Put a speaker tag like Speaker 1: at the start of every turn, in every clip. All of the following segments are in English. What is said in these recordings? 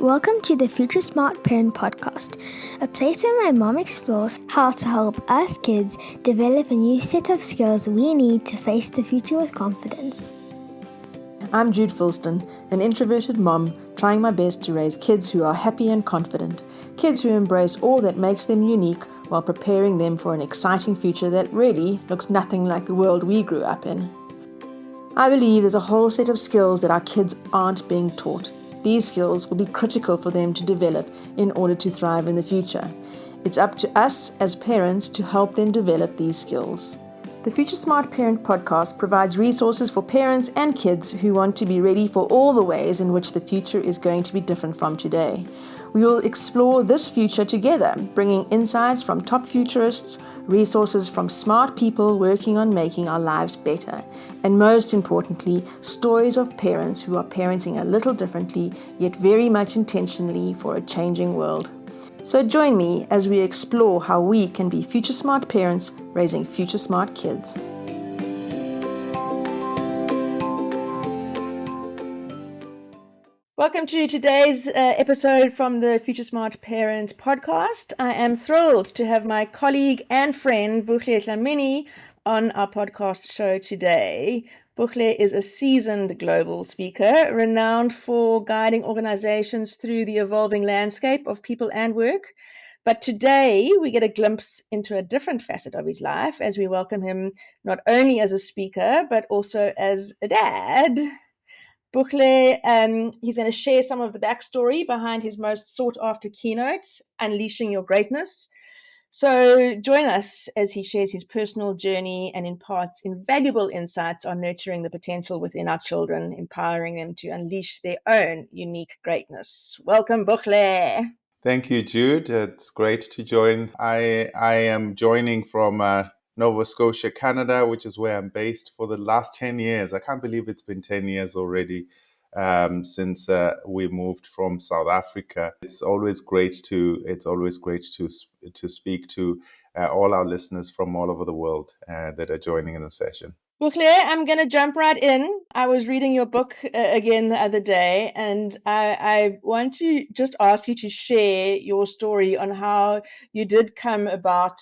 Speaker 1: Welcome to the Future Smart Parent Podcast, a place where my mom explores how to help us kids develop a new set of skills we need to face the future with confidence.
Speaker 2: I'm Jude, an introverted mom trying my best to raise kids who are happy and confident, kids who embrace all that makes them unique while preparing them for an exciting future that really looks nothing like the world we grew up in. I believe there's a whole set of skills that our kids aren't being taught. These skills will be critical for them to develop in order to thrive in the future. It's up to us as parents to help them develop these skills. The Future Smart Parent podcast provides resources for parents and kids who want to be ready for all the ways in which the future is going to be different from today. We will explore this future together, bringing insights from top futurists, resources from smart people working on making our lives better, and most importantly, stories of parents who are parenting a little differently, yet very much intentionally for a changing world. So join me as we explore how we can be future smart parents raising future smart kids. Welcome to today's episode from the Future Smart Parent podcast. I am thrilled to have my colleague and friend Buhle Dlamini on our podcast show today. Buhle is a seasoned global speaker, renowned for guiding organizations through the evolving landscape of people and work. But today we get a glimpse into a different facet of his life as we welcome him not only as a speaker, but also as a dad. Buhle, he's going to share some of the backstory behind his most sought-after keynote, Unleashing Your Greatness. So join us as he shares his personal journey and imparts invaluable insights on nurturing the potential within our children, empowering them to unleash their own unique greatness. Welcome, Buhle.
Speaker 3: Thank you, Jude. It's great to join. I am joining from Nova Scotia, Canada, which is where I'm based for the last 10 years. I can't believe it's been 10 years already since we moved from South Africa. It's always great to speak to all our listeners from all over the world that are joining in the session.
Speaker 2: Buhle, I'm going to jump right in. I was reading your book again the other day, and I want to just ask you to share your story on how you did come about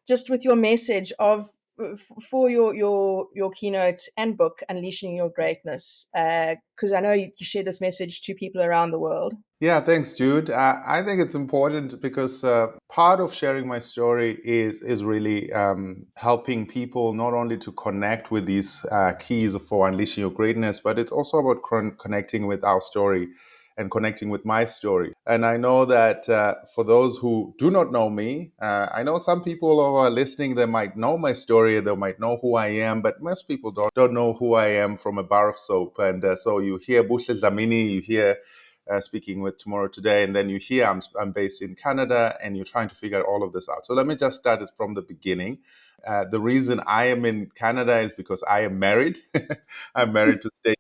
Speaker 2: just with your message of for your keynote and book, Unleashing Your Greatness, because I know you share this message to people around the world.
Speaker 3: Yeah, thanks, Jude. I think it's important because part of sharing my story is really helping people not only to connect with these keys for unleashing your greatness, but it's also about connecting with our story and connecting with my story. And I know that for those who do not know me, I know some people who are listening, they might know my story, they might know who I am, but most people don't know who I am from a bar of soap. And so you hear Buhle Dlamini, you hear speaking with Tomorrow Today, and then you hear I'm based in Canada, and you're trying to figure all of this out. So let me just start it from the beginning. The reason I am in Canada is because I am married. I'm married to Stacey.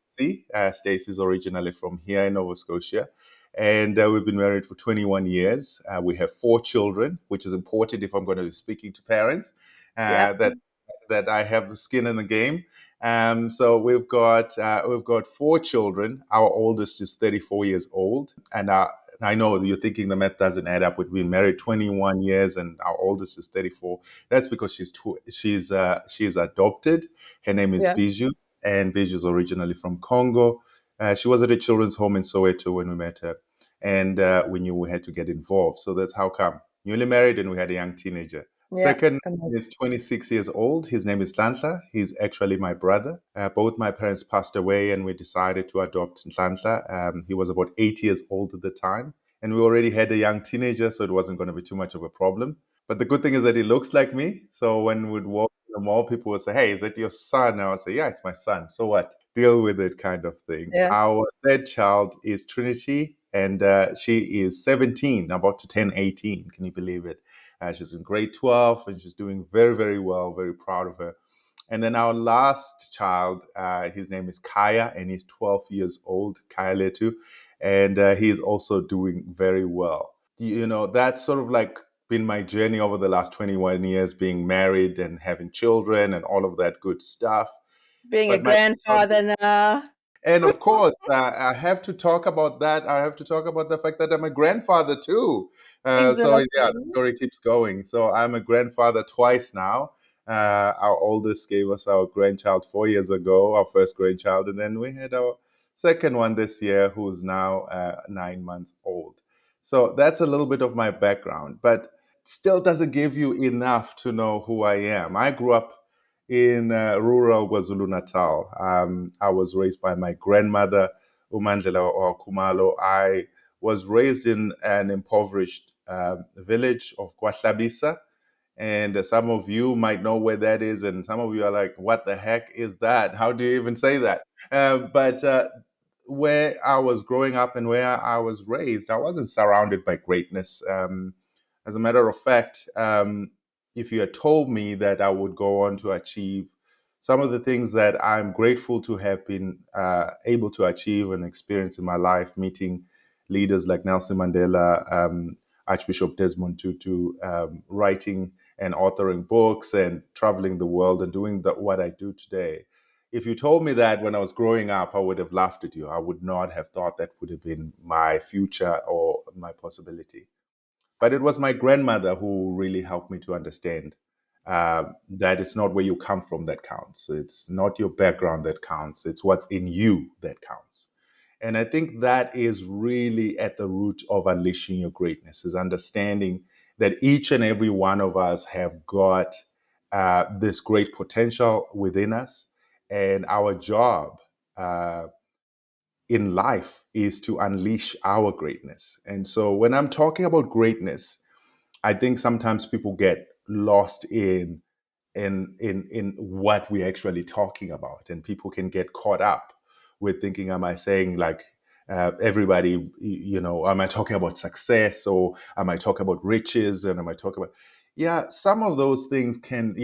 Speaker 3: Stacey is originally from here in Nova Scotia, and we've been married for 21 years. We have 4 children, which is important if I'm going to be speaking to parents. That I have the skin in the game. So we've got 4 children. Our oldest is 34 years old, and I know you're thinking the math doesn't add up. We've been married 21 years, and our oldest is 34. That's because she's adopted. Her name is Bijou, and Bijou is originally from Congo. She was at a children's home in Soweto when we met her, and we knew we had to get involved. So that's how come. Newly married, and we had a young teenager. Second is 26 years old. His name is Nhlanhla. He's actually my brother. Both my parents passed away, and we decided to adopt Nhlanhla. He was about 8 years old at the time, and we already had a young teenager, so it wasn't going to be too much of a problem. But the good thing is that he looks like me. So when we'd walk in the mall, people would say, "Hey, is that your son?" I would say, "Yeah, it's my son." So what? Deal with it, kind of thing.
Speaker 2: Yeah.
Speaker 3: Our third child is Trinity, and she is 17, about to turn 18. Can you believe it? She's in grade 12, and she's doing very, very well. Very proud of her. And then our last child, his name is Kaya, and he's 12 years old, Kaya Letu, and he's also doing very well. You know, that's sort of like been my journey over the last 21 years, being married and having children and all of that good stuff.
Speaker 2: Being a grandfather now.
Speaker 3: And of course, I have to talk about that. I have to talk about the fact that I'm a grandfather too. So yeah, the
Speaker 4: Exactly.
Speaker 3: story keeps going. So I'm a grandfather twice now. Our oldest gave us our grandchild 4 years ago, our first grandchild, and then we had our second one this year, who's now 9 months old. So that's a little bit of my background, but still doesn't give you enough to know who I am. I grew up in rural KwaZulu Natal. I was raised by my grandmother, Umandlela or Kumalo. I was raised in an impoverished village of Kwahlabisa. And some of you might know where that is. And some of you are like, what the heck is that? How do you even say that? But where I was growing up and where I was raised, I wasn't surrounded by greatness. As a matter of fact, if you had told me that I would go on to achieve some of the things that I'm grateful to have been able to achieve and experience in my life, meeting leaders like Nelson Mandela, Archbishop Desmond Tutu, writing and authoring books and traveling the world and doing what I do today. If you told me that when I was growing up, I would have laughed at you. I would not have thought that would have been my future or my possibility. But it was my grandmother who really helped me to understand that it's not where you come from that counts. It's not your background that counts. It's what's in you that counts. And I think that is really at the root of unleashing your greatness, is understanding that each and every one of us have got this great potential within us. And our job in life is to unleash our greatness. And so when I'm talking about greatness, I think sometimes people get lost in what we're actually talking about, and people can get caught up with thinking, am I saying like everybody, am I talking about success, or am I talking about riches, and am I talking about, yeah, some of those things can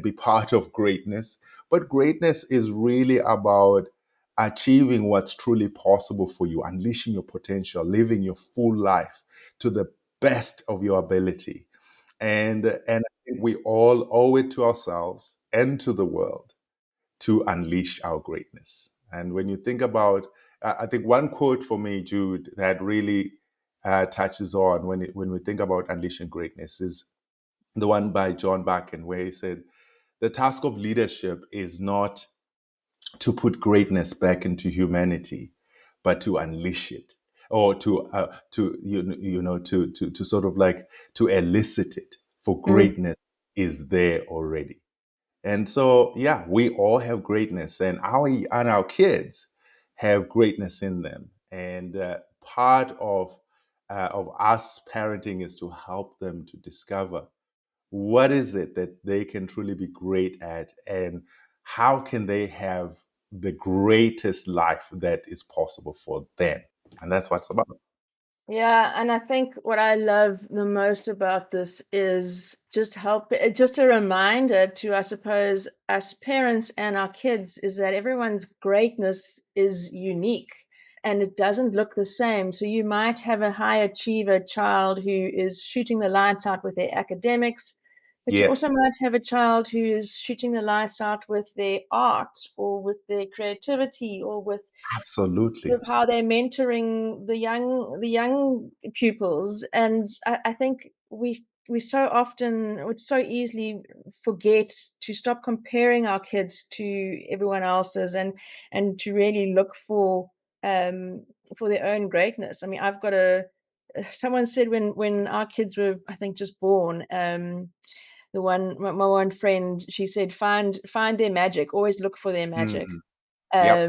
Speaker 3: be part of greatness, but greatness is really about achieving what's truly possible for you, unleashing your potential, living your full life to the best of your ability. And I think we all owe it to ourselves and to the world to unleash our greatness. And when you think about, I think one quote for me, Jude, that really touches on when we think about unleashing greatness is the one by John Bakken, where he said, "The task of leadership is not to put greatness back into humanity, but to unleash it, or to sort of like to elicit it. For
Speaker 4: Mm.
Speaker 3: greatness is there already." And so, yeah, we all have greatness, and our kids have greatness in them. And part of us parenting is to help them to discover what is it that they can truly be great at, and how can they have the greatest life that is possible for them. And that's what it's about.
Speaker 4: Yeah, and I think what I love the most about this is just a reminder to, I suppose, us parents and our kids, is that everyone's greatness is unique and it doesn't look the same. So you might have a high achiever child who is shooting the lights out with their academics, but you
Speaker 3: Yeah,
Speaker 4: also might have a child who is shooting the lights out with their art or with their creativity or with
Speaker 3: absolutely.
Speaker 4: how they're mentoring the young pupils. And I think we so often would so easily forget to stop comparing our kids to everyone else's, and to really look um for their own greatness. I mean, I've got a someone said when our kids were, I think, just born, my one friend, she said, find their magic, always look for their magic.
Speaker 3: Mhm. Yep.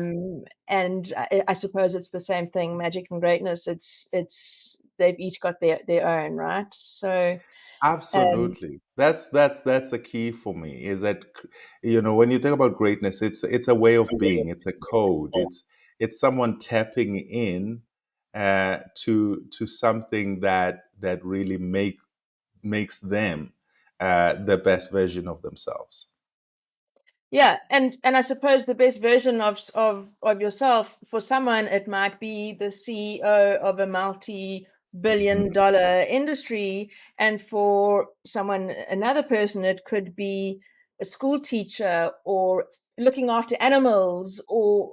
Speaker 4: And I suppose it's the same thing, magic and greatness. It's they've each got their own, right? So um,
Speaker 3: Absolutely. That's a key for me, is that when you think about greatness, it's a way of being, it's a code, it's someone tapping in to something that really makes them the best version of themselves.
Speaker 4: yeah, and I suppose the best version of yourself, for someone it might be the CEO of a multi-billion
Speaker 3: Mhm.
Speaker 4: dollar industry, and for another person, it could be a school teacher or looking after animals or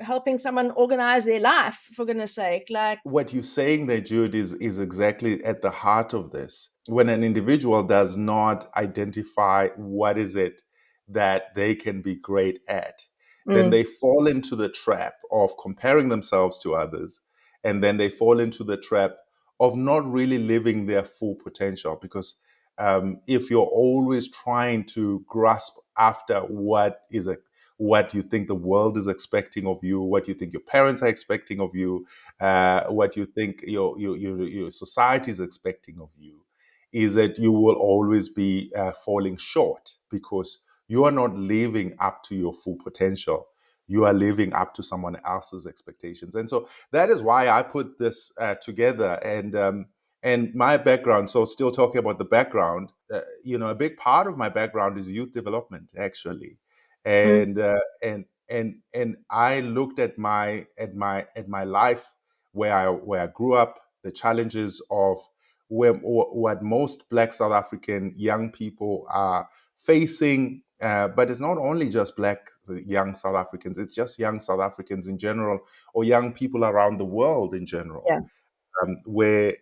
Speaker 4: helping someone organize their life, for goodness sake. Like,
Speaker 3: What you're saying there, Jude, is exactly at the heart of this. When an individual does not identify what is it that they can be great at, then they fall into the trap of comparing themselves to others. And then they fall into the trap of not really living their full potential. Because if you're always trying to grasp after what you think the world is expecting of you, what you think your parents are expecting of you, what you think your society is expecting of you, is that you will always be falling short because you are not living up to your full potential. You are living up to someone else's expectations, and so that is why I put this together. And my background. So, still talking about the background, a big part of my background is youth development, actually, and and I looked at my life where I grew up, the challenges of what most Black South African young people are facing. But it's not only just Black young South Africans; it's just young South Africans in general, or young people around the world in general,
Speaker 4: yeah,
Speaker 3: where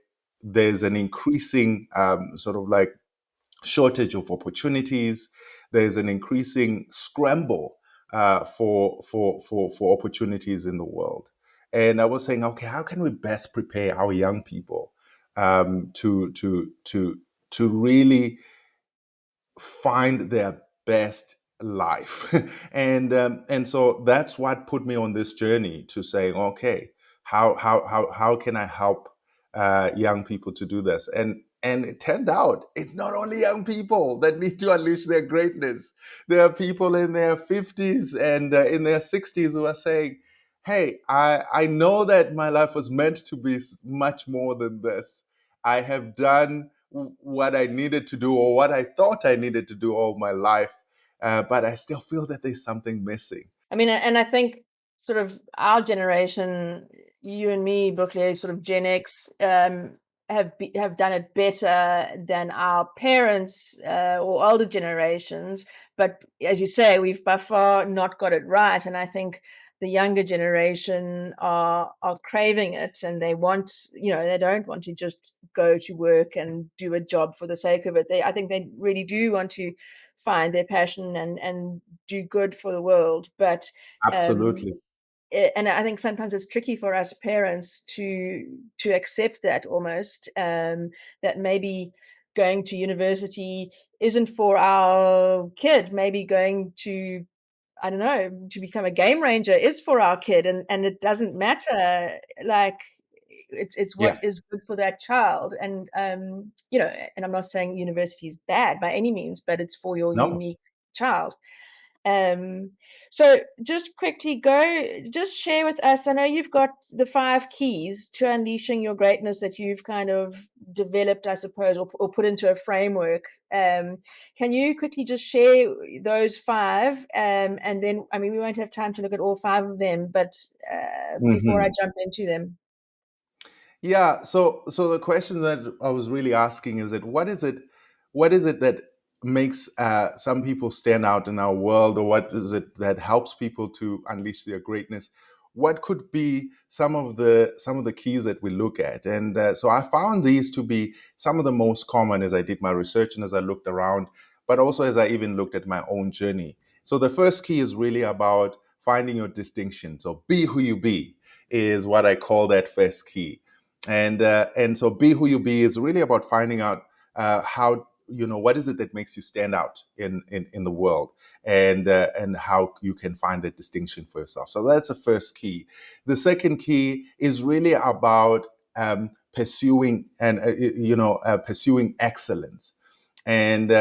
Speaker 3: there's an increasing sort of like shortage of opportunities. There's an increasing scramble for opportunities in the world. And I was saying, okay, how can we best prepare our young people to really find their best life? And so that's what put me on this journey to saying, okay, how can I help young people to do this? And it turned out it's not only young people that need to unleash their greatness. There are people in their 50s and in their 60s who are saying, hey, I know that my life was meant to be much more than this. I have done what I needed to do or what I thought I needed to do all my life, but I still feel that there's something missing.
Speaker 4: I mean, and I think sort of our generation, you and me, Buhle, sort of Gen X, have done it better than our parents or older generations. But as you say, we've by far not got it right. And I think the younger generation are craving it, and they want, they don't want to just go to work and do a job for the sake of it. I think they really do want to find their passion and do good for the world. But um,
Speaker 3: Absolutely.
Speaker 4: and I think sometimes it's tricky for us parents to accept that almost, that maybe going to university isn't for our kid. Maybe going to, I don't know, to become a game ranger is for our kid, and it doesn't matter. Like, it's
Speaker 3: Yeah.
Speaker 4: what is good for that child. And and I'm not saying university is bad by any means, but it's for your
Speaker 3: No.
Speaker 4: unique child. um so just quickly just share with us. I know you've got the 5 keys to unleashing your greatness that you've kind of developed, I suppose, or put into a framework. Can you quickly just share those 5? And then, I mean, we won't have time to look at all 5 of them, but before I
Speaker 3: Mhm.
Speaker 4: jump into them.
Speaker 3: Yeah. So the question that I was really asking is that what is it that makes some people stand out in our world, or what is it that helps people to unleash their greatness? What could be some of the keys that we look at? And so I found these to be some of the most common as I did my research and as I looked around, but also as I even looked at my own journey. So the first key is really about finding your distinction. So be who you be is what I call that first key. And so be who you be is really about finding out how, what is it that makes you stand out in the world, and how you can find that distinction for yourself. So that's the first key. The second key is really about pursuing pursuing excellence. And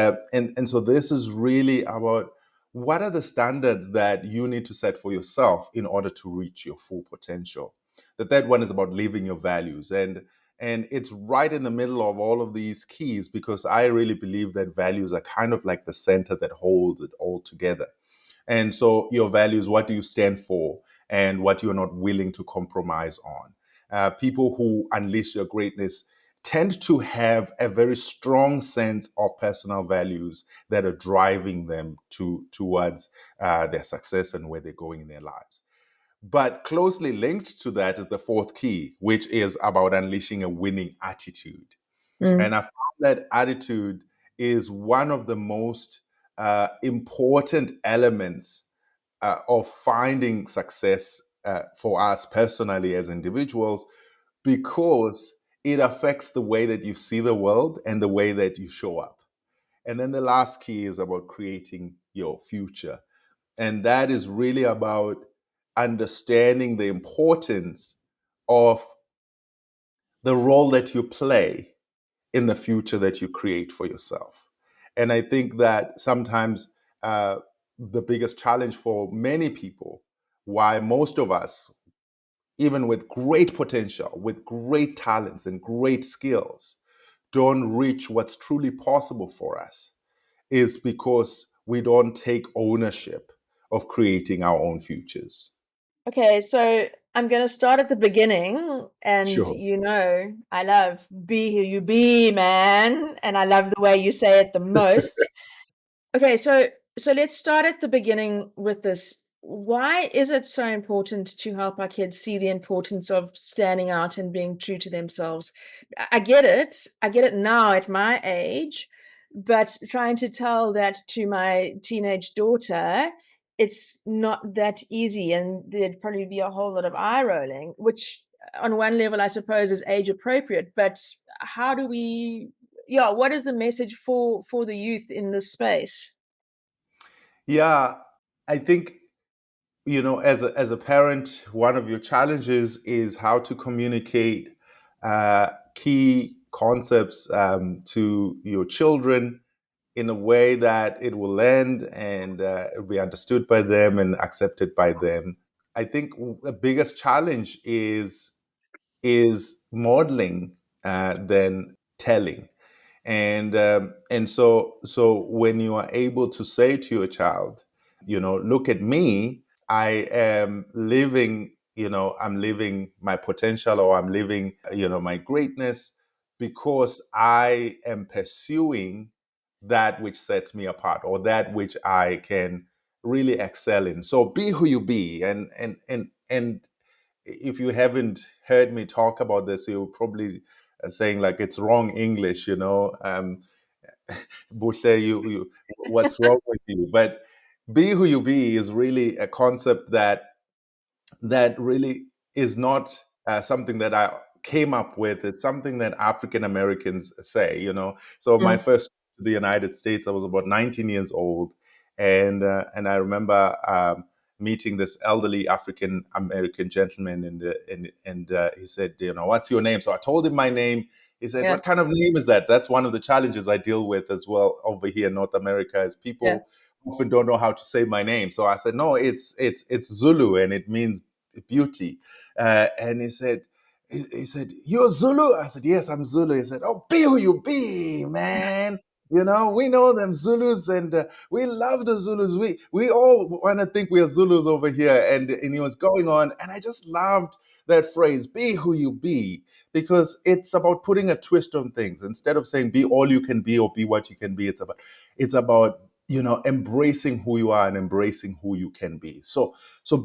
Speaker 3: so this is really about what are the standards that you need to set for yourself in order to reach your full potential. The third one is about living your values, and it's right in the middle of all of these keys, because I really believe that values are kind of like the center that holds it all together. And so your values, what do you stand for, and what you're not willing to compromise on. People who unleash their greatness tend to have a very strong sense of personal values that are driving them towards their success and where they're going in their lives. But closely linked to that is the fourth key, which is about unleashing a winning attitude.
Speaker 4: Mm.
Speaker 3: And I found that attitude is one of the most important elements of finding success for us personally as individuals, because it affects the way that you see the world and the way that you show up. And then the last key is about creating your future. And that is really about understanding the importance of the role that you play in the future that you create for yourself. And I think that sometimes the biggest challenge for many people, why most of us, even with great potential, with great talents and great skills, don't reach what's truly possible for us, is because we don't take ownership of creating our own futures.
Speaker 4: Okay, so I'm going to start at the beginning. And
Speaker 3: Sure.
Speaker 4: I love be who you be, man. And I love the way you say it the most. Okay, so let's start at the beginning with this. Why is it so important to help our kids see the importance of standing out and being true to themselves? I get it. I get it now at my age, but trying to tell that to my teenage daughter, it's not that easy, and there'd probably be a whole lot of eye rolling, which on one level I suppose is age appropriate, but how do we what is the message for the youth in this space?
Speaker 3: Yeah, I think, as a parent, one of your challenges is how to communicate key concepts to your children in a way that it will land and be understood by them and accepted by them. I think the biggest challenge is modeling than telling. And so when you are able to say to your child, look at me, I am living, I'm living my potential, or I'm living, my greatness, because I am pursuing that which sets me apart, or that which I can really excel in. So be who you be. And if you haven't heard me talk about this, you're probably saying like it's wrong English, Buhle, what's wrong with you? But be who you be is really a concept that really is not something that I came up with. It's something that African Americans say, So my
Speaker 4: Mm,
Speaker 3: first trip to the United States, I was about 19 years old, and I remember meeting this elderly African American gentleman, and he said, what's your name? So I told him my name. He said,
Speaker 4: yeah,
Speaker 3: what kind of name is that? That's one of the challenges I deal with as well over here in North America, is
Speaker 4: yeah.
Speaker 3: people often don't know how to say my name. So I said, no, it's Zulu, and it means beauty. And he said, you're Zulu? I said, yes, I'm Zulu. He said, oh, be who you be, man. We know them Zulus, and we love the Zulus. We all want to think we are Zulus over here. And he was going on, and I just loved that phrase, be who you be, because it's about putting a twist on things. Instead of saying be all you can be or be what you can be, it's about embracing who you are and embracing who you can be. So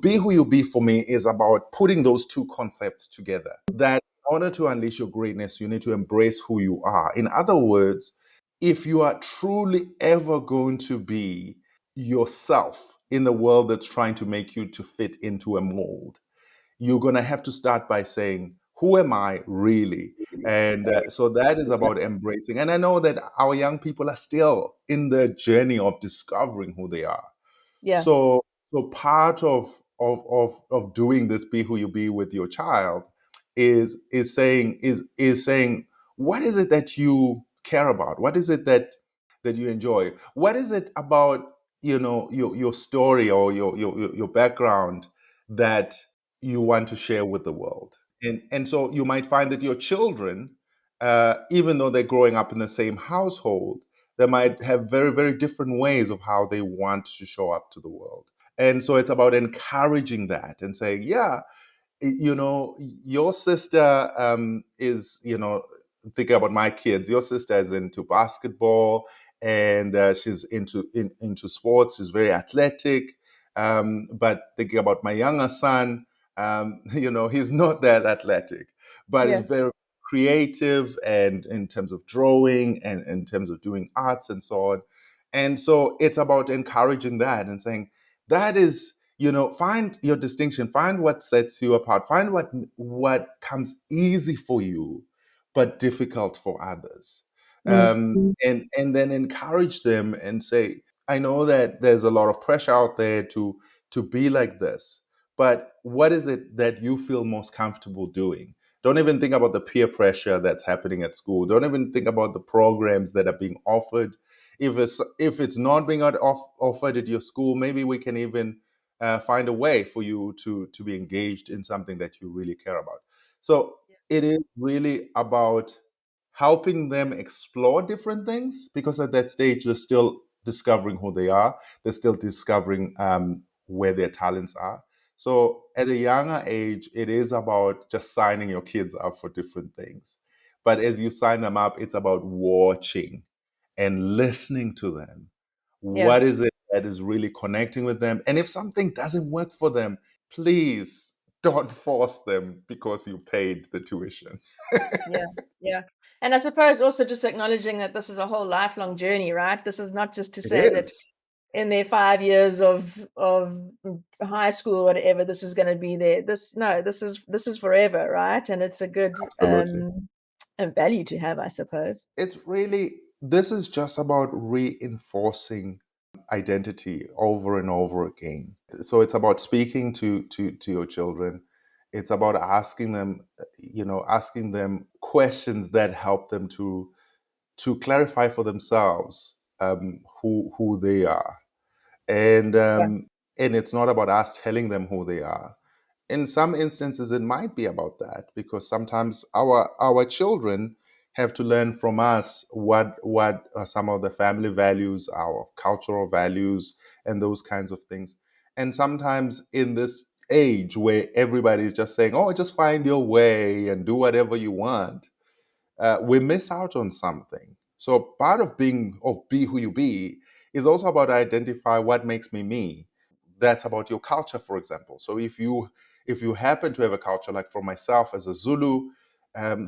Speaker 3: be who you be for me is about putting those two concepts together. That in order to unleash your greatness, you need to embrace who you are. In other words, if you are truly ever going to be yourself in the world that's trying to make you to fit into a mold, you're going to have to start by saying, who am I really? And so that is about embracing. And I know that our young people are still in the journey of discovering who they are.
Speaker 4: Yeah.
Speaker 3: So part of doing this be who you be with your child is saying what is it that you care about? What is it that you enjoy? What is it about your story, or your background, that you want to share with the world? And so you might find that your children, even though they're growing up in the same household, they might have very, very different ways of how they want to show up to the world. And so it's about encouraging that and saying, yeah, your sister is, thinking about my kids, your sister is into basketball, and she's into sports. She's very athletic. But thinking about my younger son, he's not that athletic, but he's
Speaker 4: Yeah.
Speaker 3: very creative, and in terms of drawing and in terms of doing arts and so on. And so it's about encouraging that and saying, that is, find your distinction, find what sets you apart, find what comes easy for you, but difficult for others.
Speaker 4: Mm.
Speaker 3: And then encourage them and say, I know that there's a lot of pressure out there to be like this, but what is it that you feel most comfortable doing? Don't even think about the peer pressure that's happening at school. Don't even think about the programs that are being offered. If it's not being offered at your school, maybe we can even find a way for you to be engaged in something that you really care about. So it is really about helping them explore different things, because at that stage they're still discovering who they are. They're still discovering where their talents are. So at a younger age, it is about just signing your kids up for different things. But as you sign them up, it's about watching and listening to them.
Speaker 4: Yeah.
Speaker 3: What is it that is really connecting with them? And if something doesn't work for them, please don't force them because you paid the tuition.
Speaker 4: Yeah, yeah. And I suppose also just acknowledging that this is a whole lifelong journey, right? This is not just to
Speaker 3: It
Speaker 4: say that
Speaker 3: is.
Speaker 4: in their 5 years of high school or whatever, this is going to be there. This is forever, right? And it's a good
Speaker 3: Absolutely.
Speaker 4: value to have, I suppose.
Speaker 3: This is just about reinforcing identity over and over again. So it's about speaking to your children. It's about asking them questions that help them to clarify for themselves who they are. and
Speaker 4: Yeah,
Speaker 3: um, and it's not about us telling them who they are. In some instances, it might be about that, because sometimes our children have to learn from us what are some of the family values, our cultural values, and those kinds of things. And sometimes in this age where everybody is just saying, "Oh, just find your way and do whatever you want," we miss out on something. So part of be who you be is also about identify what makes me me. That's about your culture, for example. So if you happen to have a culture, like for myself as a Zulu,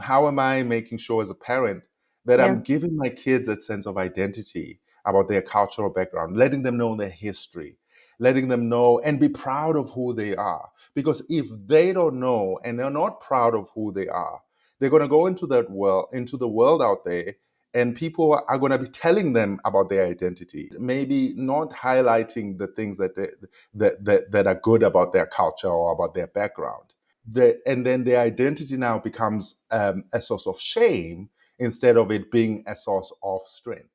Speaker 3: how am I making sure as a parent that
Speaker 4: yeah,
Speaker 3: I'm giving my kids a sense of identity about their cultural background, letting them know their history, letting them know and be proud of who they are. Because if they don't know and they're not proud of who they are, they're going to go into the world out there, and people are going to be telling them about their identity, maybe not highlighting the things that are good about their culture or about their background. And then their identity now becomes a source of shame instead of it being a source of strength.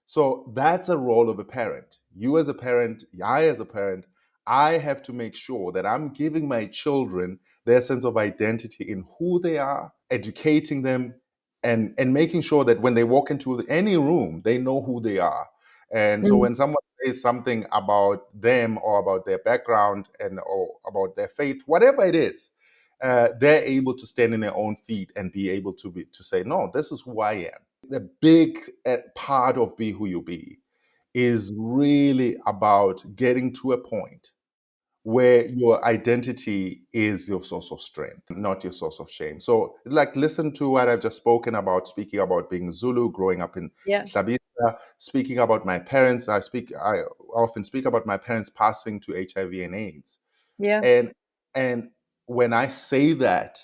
Speaker 3: So that's a role of a parent. You as a parent, I as a parent, I have to make sure that I'm giving my children their sense of identity in who they are, educating them, and making sure that when they walk into any room, they know who they are. And so
Speaker 4: mm,
Speaker 3: when someone says something about them or about their background or about their faith, whatever it is, they're able to stand in their own feet and be able to say, no, this is who I am. The big part of Be Who You Be is really about getting to a point where your identity is your source of strength, not your source of shame. So, like, listen to what I've just spoken about, speaking about being Zulu, growing up in
Speaker 4: yeah,
Speaker 3: Hlabisa, speaking about my parents. I often speak about my parents passing to HIV and AIDS.
Speaker 4: yeah.
Speaker 3: And and when I say that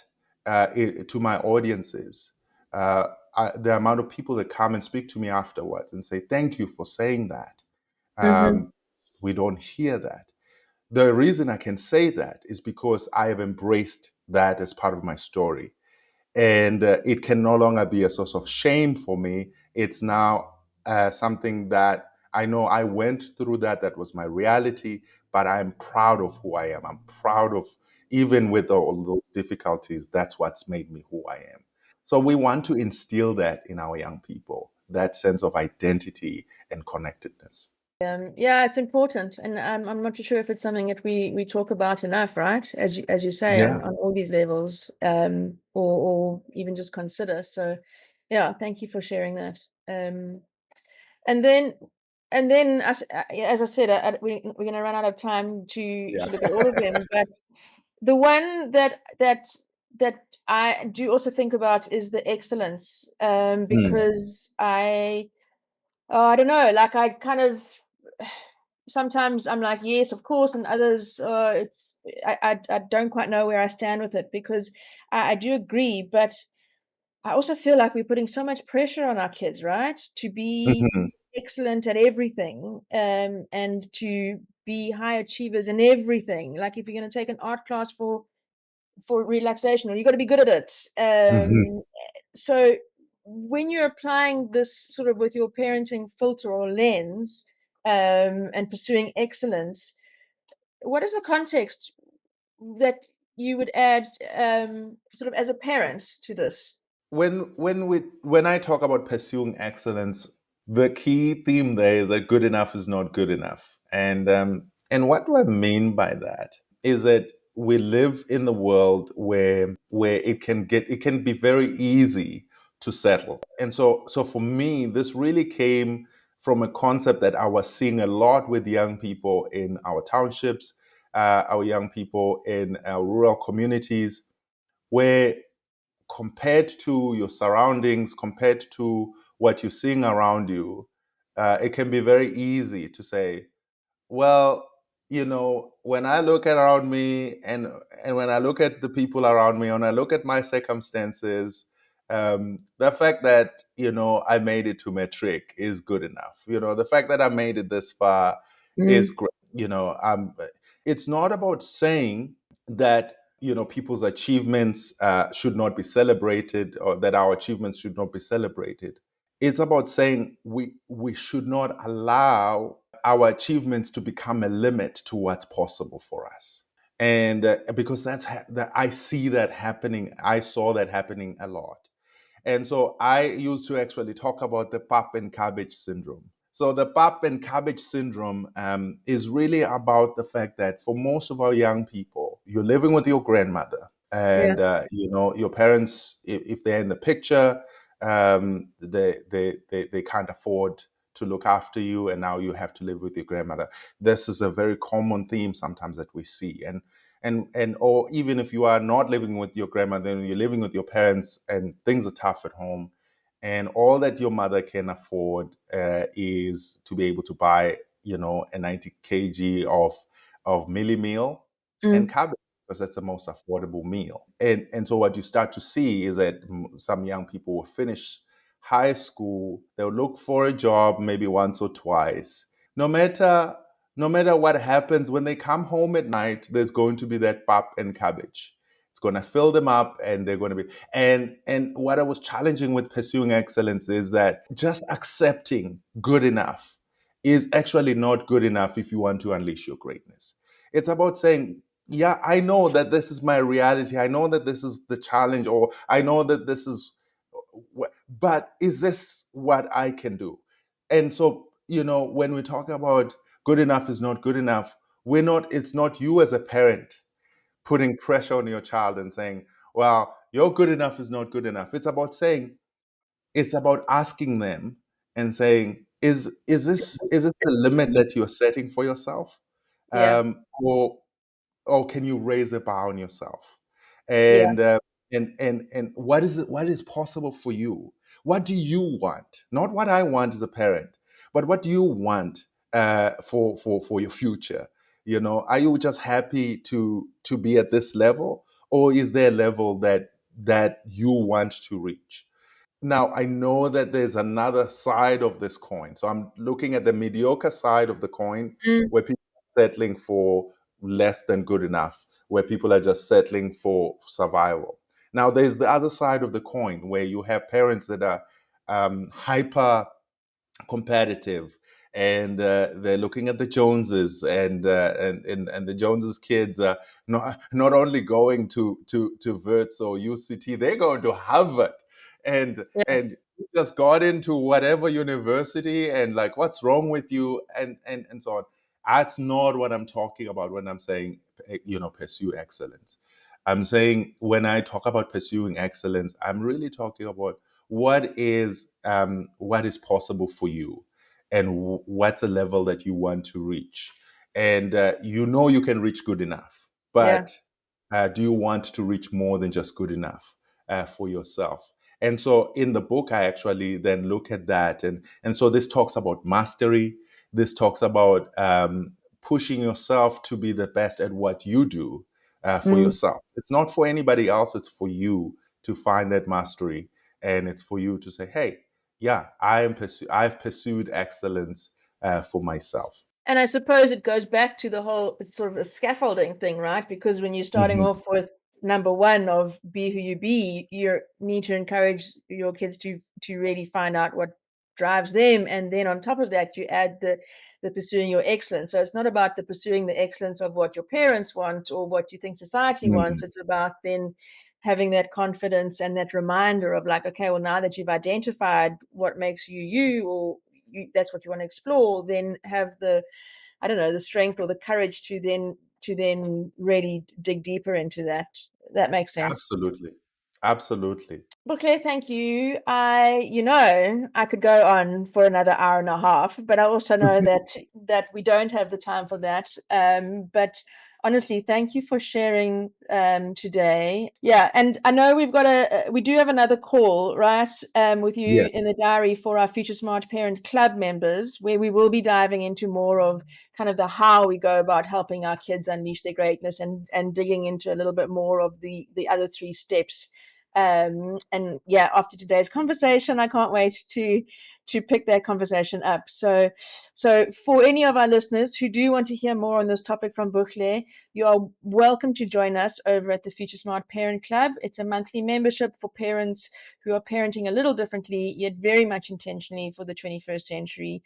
Speaker 3: to my audiences, the amount of people that come and speak to me afterwards and say, "Thank you for saying that."
Speaker 4: Mm-hmm.
Speaker 3: Um, we don't hear that. The reason I can say that is because I have embraced that as part of my story. And it can no longer be a source of shame for me. It's now something that I know I went through that was my reality, but I'm proud of who I am. I'm proud of, even with all those difficulties, that's what's made me who I am. So we want to instill that in our young people, that sense of identity and connectedness.
Speaker 4: Yeah, it's important, and I'm not too sure if it's something that we talk about enough, right? As you say,
Speaker 3: Yeah.
Speaker 4: on all these levels, or even just consider. So, yeah, thank you for sharing that. And then and then as I said, we're going to run out of time to
Speaker 3: Yeah.
Speaker 4: look at all of them. But the one that I do also think about is the excellence,
Speaker 3: Mm.
Speaker 4: because I don't know, like I kind of sometimes I'm like, yes, of course, and others, I don't quite know where I stand with it, because I do agree, but I also feel like we're putting so much pressure on our kids, right, to be
Speaker 3: Mhm.
Speaker 4: excellent at everything, and to be high achievers in everything. Like if you're going to take an art class for relaxation, or you got to be good at it.
Speaker 3: Mhm.
Speaker 4: So when you're applying this sort of with your parenting filter or lens, and pursuing excellence, what is the context that you would add, sort of as a parent to this?
Speaker 3: When I talk about pursuing excellence, the key theme there is that good enough is not good enough. And what do I mean by that? Is that we live in the world where it can be very easy to settle. And so for me, this really came from a concept that I was seeing a lot with young people in our townships, our young people in our rural communities, where compared to your surroundings, compared to what you're seeing around you, it can be very easy to say, well, when I look around me and when I look at the people around me, when I look at my circumstances, the fact that I made it to matric is good enough. The fact that I made it this far is
Speaker 4: Mm,
Speaker 3: great. It's not about saying that people's achievements should not be celebrated, or that our achievements should not be celebrated. It's about saying we should not allow our achievements to become a limit to what's possible for us. And because that I see that happening, I saw that happening a lot. And so I used to actually talk about the pap and cabbage syndrome. So the pap and cabbage syndrome is really about the fact that for most of our young people, you're living with your grandmother,
Speaker 4: yeah.
Speaker 3: and your parents, if they're in the picture, they can't afford to look after you, and now you have to live with your grandmother. This is a very common theme sometimes that we see, and or even if you are not living with your grandmother and you're living with your parents and things are tough at home, and all that your mother can afford is to be able to buy a 90 kg of milli meal and
Speaker 4: Mm,
Speaker 3: cabbage, because that's the most affordable meal. And so what you start to see is that some young people will finish high school, they'll look for a job maybe once or twice. No matter what happens, when they come home at night, there's going to be that pap and cabbage. It's going to fill them up, and they're going to be. And what I was challenging with pursuing excellence is that just accepting good enough is actually not good enough if you want to unleash your greatness. It's about saying, yeah, I know that this is my reality. I know that this is the challenge, or I know that this is, but is this what I can do? And so, when we talk about good enough is not good enough, it's not you as a parent putting pressure on your child and saying, well, your good enough is not good enough. It's about asking them and saying, is this the limit that you're setting for yourself?
Speaker 4: yeah.
Speaker 3: Or can you raise a bar on yourself?
Speaker 4: Yeah.
Speaker 3: And what is possible for you? What do you want? Not what I want as a parent, but what do you want for your future? Are you just happy to be at this level, or is there a level that you want to reach? Now, I know that there's another side of this coin. So I'm looking at the mediocre side of the coin,
Speaker 4: Mm,
Speaker 3: where people are settling for less than good enough, where people are just settling for survival. Now, there's the other side of the coin, where you have parents that are hyper competitive, and they're looking at the Joneses, and the Joneses kids are not only going to Wits or UCT, they're going to Harvard, and
Speaker 4: yeah.
Speaker 3: and you just got into whatever university, and like, what's wrong with you, and so on. That's not what I'm talking about when I'm saying pursue excellence. I'm saying, when I talk about pursuing excellence, I'm really talking about what is possible for you. and what's a level that you want to reach. And you can reach good enough,
Speaker 4: Yeah.
Speaker 3: but do you want to reach more than just good enough for yourself? And so in the book, I actually then look at that. And so this talks about mastery. This talks about pushing yourself to be the best at what you do for
Speaker 4: Mm.
Speaker 3: yourself. It's not for anybody else. It's for you to find that mastery. And it's for you to say, hey, yeah, I've pursued excellence for myself.
Speaker 4: And I suppose it goes back to the whole, it's sort of a scaffolding thing, right? Because when you're starting
Speaker 3: Mhm.
Speaker 4: off with number one of be who you be, you need to encourage your kids to really find out what drives them. And then on top of that, you add the pursuing your excellence. So it's not about the pursuing the excellence of what your parents want or what you think society wants.
Speaker 3: Mhm.
Speaker 4: It's about then having that confidence and that reminder of like, okay, well, now that you've identified what makes you you, or that's what you want to explore, then have the, I don't know, the strength or the courage to then really dig deeper into that. That makes sense.
Speaker 3: Absolutely. Absolutely.
Speaker 4: Buhle, thank you. I could go on for another hour and a half, but I also know that we don't have the time for that. But honestly, thank you for sharing today. Yeah, and I know we do have another call, right, with you in
Speaker 3: Yes.
Speaker 4: the diary for our Future Smart Parent Club members, where we will be diving into more of kind of the how we go about helping our kids unleash their greatness, and digging into a little bit more of the other three steps. And yeah, after today's conversation, I can't wait to pick that conversation up. So for any of our listeners who do want to hear more on this topic from Buhle, you are welcome to join us over at the Future Smart Parent Club. It's a monthly membership for parents who are parenting a little differently, yet very much intentionally for the 21st century.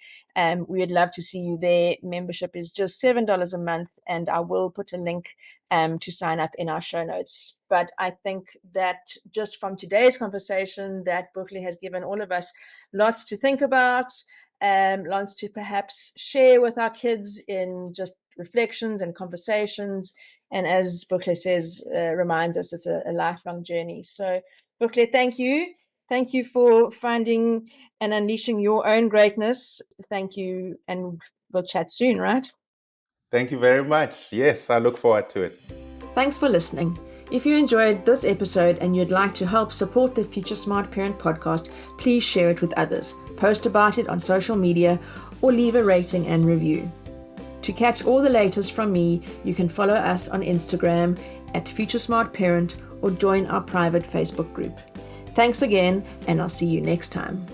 Speaker 4: We'd love to see you there. Membership is just $7 a month, and I will put a link to sign up in our show notes. But I think that just from today's conversation, that Buhle has given all of us lots to think about, lots to perhaps share with our kids in just reflections and conversations. And as Buhle says, reminds us it's a lifelong journey. So Buhle, thank you. Thank you for finding and unleashing your own greatness. Thank you. And we'll chat soon, right?
Speaker 3: Thank you very much. Yes, I look forward to it.
Speaker 2: Thanks for listening. If you enjoyed this episode and you'd like to help support the Future Smart Parent podcast, please share it with others, post about it on social media, or leave a rating and review. To catch all the latest from me, you can follow us on Instagram at Future Smart Parent or join our private Facebook group. Thanks again, and I'll see you next time.